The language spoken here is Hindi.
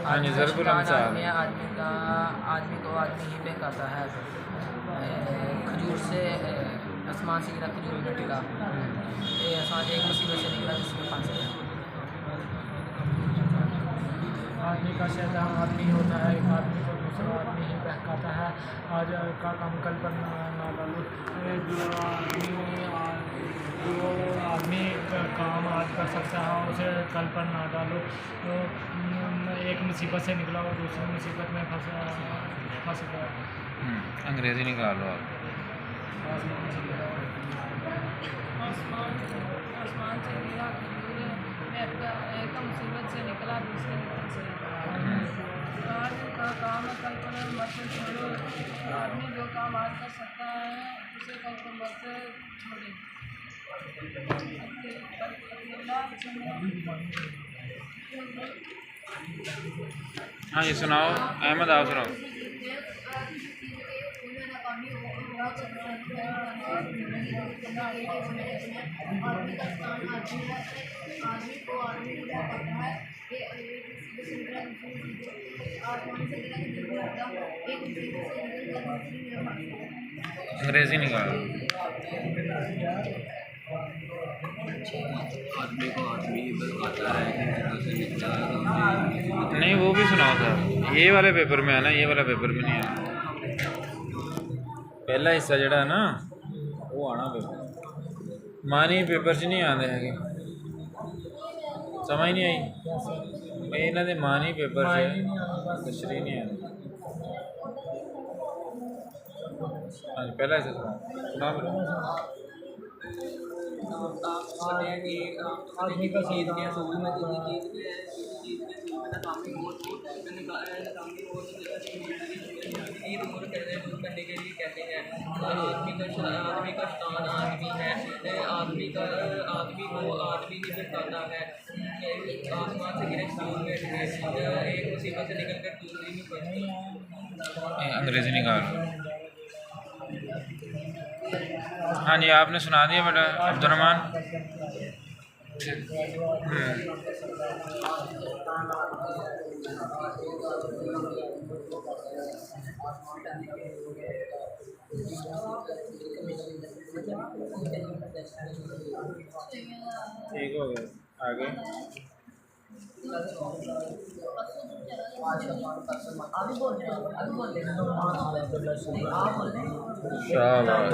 हाँ जी, आदमी का ज़रबुल शैतान अमसाल। आदमी है, आदमी को आदमी ही बहकाता है। खजूर से आसमान से गिरा खजूर में टिका, ये आसान एक मुसीबत से निकला जिसमें फंस गया। आदमी का शैतान आदमी होता है, एक आदमी को दूसरा आदमी ही बहकाता है। आज का काम कल पर ना डालो। जो आदमी का काम आज कर सकता है उसे कल पर ना डालो। तो एक मुसीबत से निकला और दूसरी मुसीबत में फंस गया। अंग्रेज़ी निकालो आप। आसमान से गिरा खजूर में एक मुसीबत से निकला दूसरे में फंस गया। आज का काम कल पर मत छोड़ो। आदमी जो काम आज कर सकता है उसे कल पर मत छोड़े। अकेला हाँ जी, सुनाओ अहमद, आप सुनाओ। आदमी को आदमी ही बहकाता है। ये एक मुसीबत से निकला दूसरी मुसीबत, आसमान से गिरा खजूर में टिका, एक मुसीबत से निकल कर दूसरी में फंस गया। अंग्रेज़ी निकालो। आदमी को आदमी ही बहकाता है, एक से निकला नहीं, वो भी सुनाओ सर, ये वाले पेपर में आना, ये वाला पेपर में नहीं आना। पहला हिस्सा जड़ा ना वो आना पेपर, मानी पेपर च नहीं आते है। समझ नहीं आई भाई, इन्होंने मानी पेपर च तशरीह नहीं आती। हाँ जी, पहला हिस्सा सुना आदमी का ईद के असूल में ईद उम्र करने के लिए कहते हैं। आदमी का शैतान आदमी है, आदमी को आदमी ही बहकाता है। आसमान से गिरे खजूर में टिके, एक मुसीबत से निकल कर दूसरी में फंस गया। अंग्रेज़ी निकाल। हाँ जी, आपने सुना दिया बेटा अब्दुर्रहमान। ठीक हो गया, आगे शाबाश।